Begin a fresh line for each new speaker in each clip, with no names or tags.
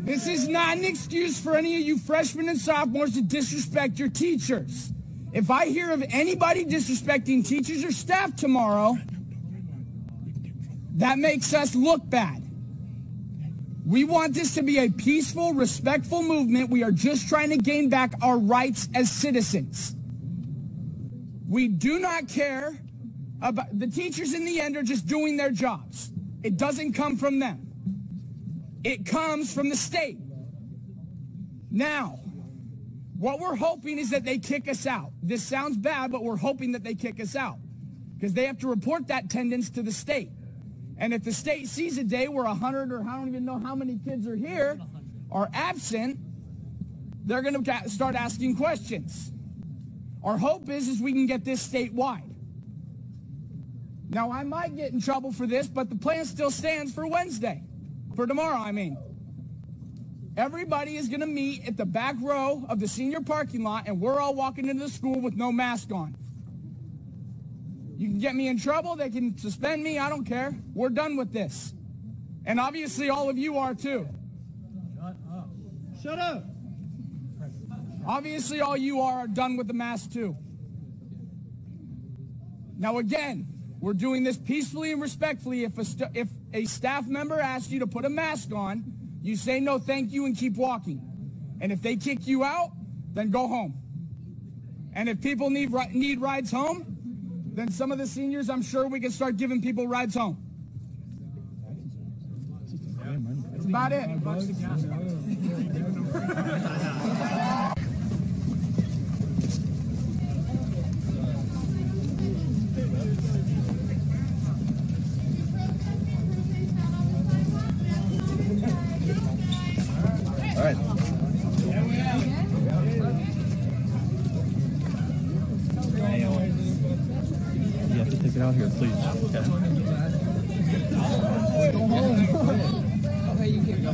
This is not an excuse for any of you freshmen and sophomores to disrespect your teachers. If I hear of anybody disrespecting teachers or staff tomorrow, that makes us look bad. We want this to be a peaceful, respectful movement. We are just trying to gain back our rights as citizens. We do not care about the teachers. In the end, are just doing their jobs. It doesn't come from them. It comes from the state. Now, what we're hoping is that they kick us out. This sounds bad, but we're hoping that they kick us out because they have to report that attendance to the state. And if the state sees a day where 100 or I don't even know how many kids are here are absent, they're going to start asking questions. Our hope is we can get this statewide. Now, I might get in trouble for this, but the plan still stands for Wednesday. For tomorrow, I mean. Everybody is going to meet at the back row of the senior parking lot, and we're all walking into the school with no mask on. You can get me in trouble. They can suspend me. I don't care. We're done with this. And obviously, all of you are, too.
Shut up. Shut up.
Obviously, all you are done with the mask, too. Now, again, we're doing this peacefully and respectfully. If a staff member asks you to put a mask on, you say no, thank you, and keep walking. And if they kick you out, then go home. And if people need rides home, then some of the seniors, I'm sure we can start giving people rides home. That's about it.
All right. You have to take it out here, please. Okay. Go home. Okay, you can go.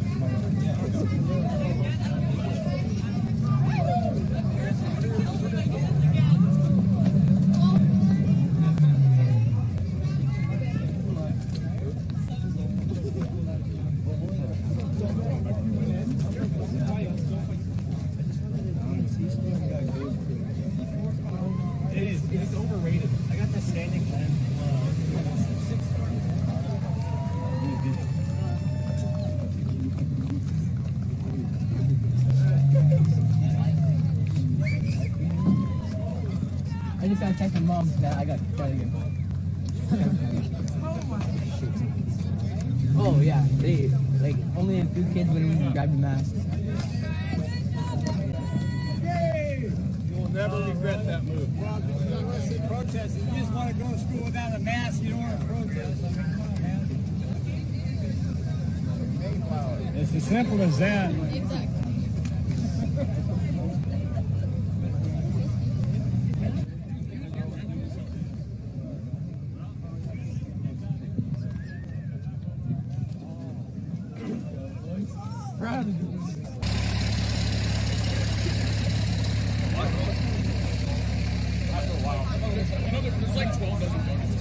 It's overrated. I got the standing pen.
I just gotta text my mom that I got again. Oh yeah, they like only a few kids wouldn't even grab your mask.
You will never regret that move. Protesting. You just want to go to school without a mask. You don't want to protest. It's as simple as that. Proud of you.
There's like 12 dozen donuts.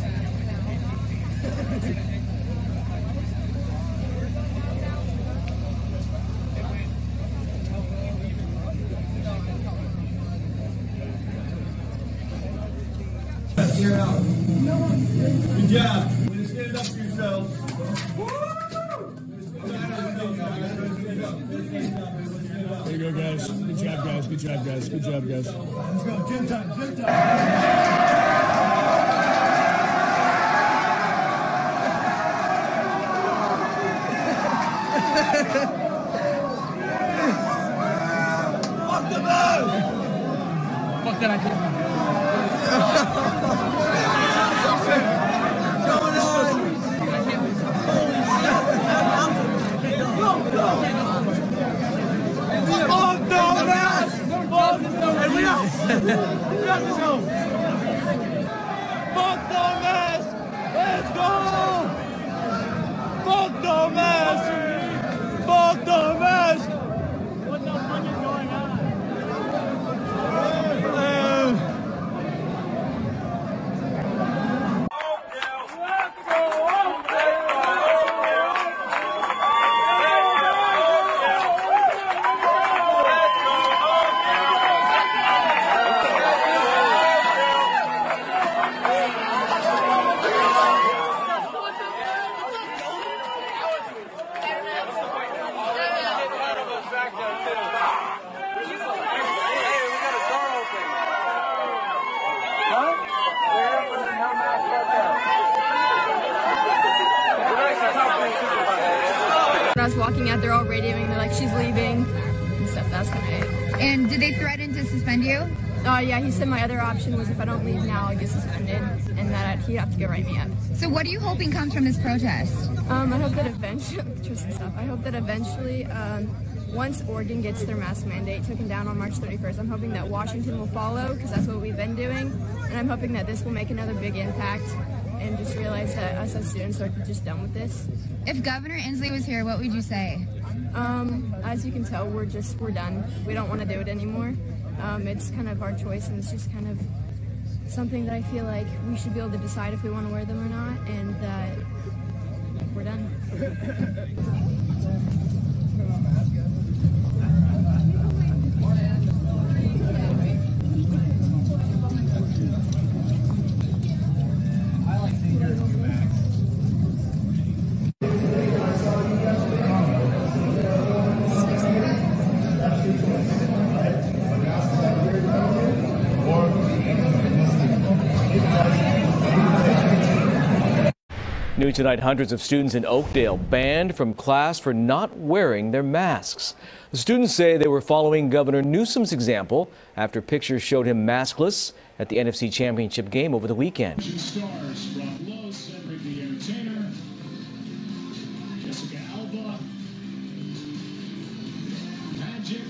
Good job. Way to stand up for yourselves.
There you go, guys. Good job, guys. Good job, guys. Good job, guys.
Let's go. Gym time. Gym time. Fuck the mouse!
Fuck that, I
Fuck the mess! Let's go! Fuck the mess! Fuck the mess! What the fuck is going on? Let's go!
I was walking out, they're all radioing. They're like, she's leaving and stuff. That was kind of it.
And did they threaten to suspend you?
Yeah, he said my other option was if I don't leave now, I'll get suspended, and that he'd have to go write me up.
So what are you hoping comes from this protest?
I hope that eventually, once Oregon gets their mask mandate taken down on March 31st, I'm hoping that Washington will follow, because that's what we've been doing, and I'm hoping that this will make another big impact and just realize that us as students are just done with this.
If Governor Inslee was here, what would you say?
As you can tell, we're done. We don't want to do it anymore. It's kind of our choice, and it's just kind of something that I feel like we should be able to decide if we want to wear them or not, and that we're done.
New tonight, hundreds of students in Oakdale banned from class for not wearing their masks. The students say they were following Governor Newsom's example after pictures showed him maskless at the NFC Championship game over the weekend.
Stars from Lowe's, Cedric the Entertainer, Jessica Alba, Magic,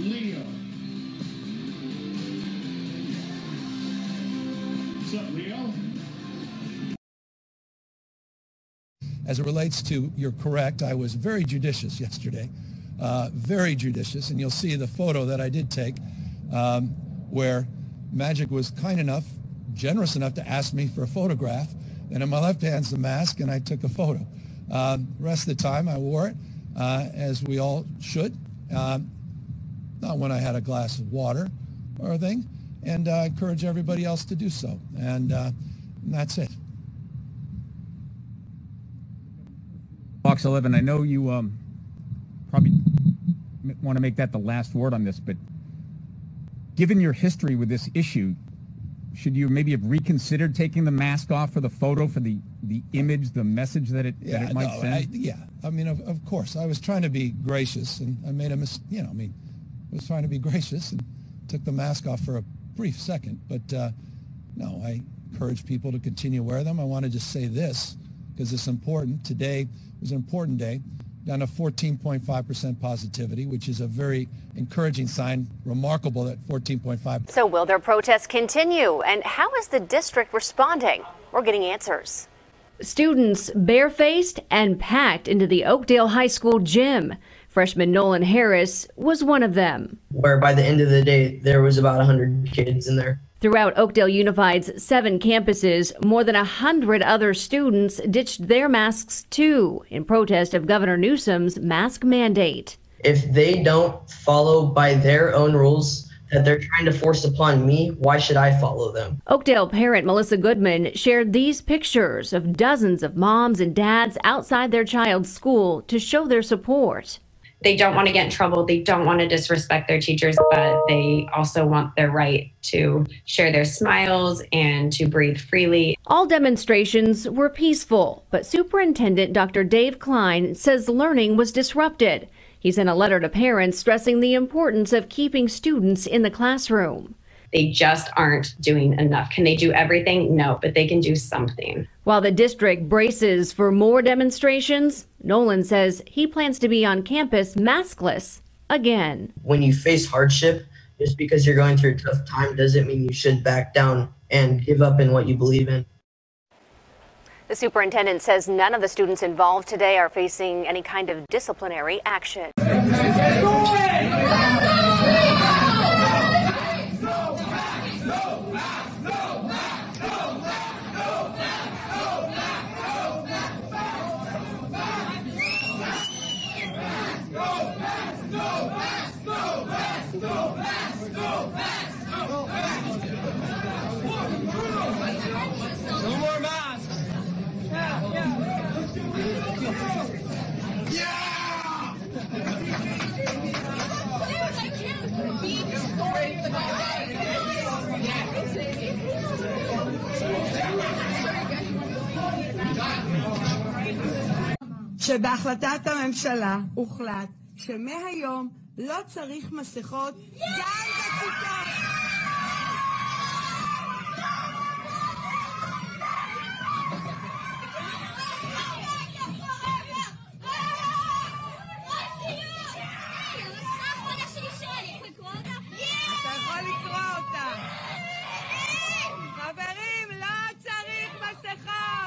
Leo. What's up, Leo?
As it relates to, you're correct, I was very judicious yesterday, very judicious, and you'll see the photo that I did take where Magic was kind enough, generous enough to ask me for a photograph, and in my left hand's the mask, and I took a photo. The rest of the time I wore it, as we all should, not when I had a glass of water or a thing, and I encourage everybody else to do so, and that's it.
Fox 11, I know you probably want to make that the last word on this, but given your history with this issue, should you maybe have reconsidered taking the mask off for the photo, for the image, the message that it might send?
I mean, of course. I was trying to be gracious, and I made a mistake. I was trying to be gracious and took the mask off for a brief second. But no, I encourage people to continue to wear them. I want to just say this, because it's important. Today was an important day. Down to 14.5% positivity, which is a very encouraging sign. Remarkable that 14.5%.
So will their protests continue? And how is the district responding? We're getting answers.
Students barefaced and packed into the Oakdale High School gym. Freshman Nolan Harris was one of them.
Where by the end of the day, there was about 100 kids in there.
Throughout Oakdale Unified's 7 campuses, more than 100 other students ditched their masks too, in protest of Governor Newsom's mask mandate.
If they don't follow by their own rules that they're trying to force upon me, why should I follow them?
Oakdale parent Melissa Goodman shared these pictures of dozens of moms and dads outside their child's school to show their support.
They don't want to get in trouble. They don't want to disrespect their teachers, but they also want their right to share their smiles and to breathe freely.
All demonstrations were peaceful, but Superintendent Dr. Dave Klein says learning was disrupted. He sent a letter to parents stressing the importance of keeping students in the classroom.
They just aren't doing enough. Can they do everything? No, but they can do something.
While the district braces for more demonstrations, Nolan says he plans to be on campus maskless again.
When you face hardship, just because you're going through a tough time doesn't mean you should back down and give up in what you believe in.
The superintendent says none of the students involved today are facing any kind of disciplinary action.
No more masks. Yeah.
שבהחלטת הממשלה הוחלט שמהיום לא צריך מסכות גם בכיתות. אתה יכול לקרוא אותה. חברים, לא צריך מסכות.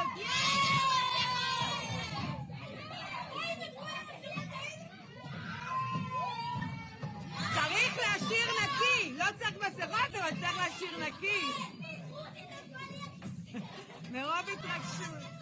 צריך להשאיר נקי. לא צריך מסכות, אבל צריך להשאיר נקי. מרוב התרגשות.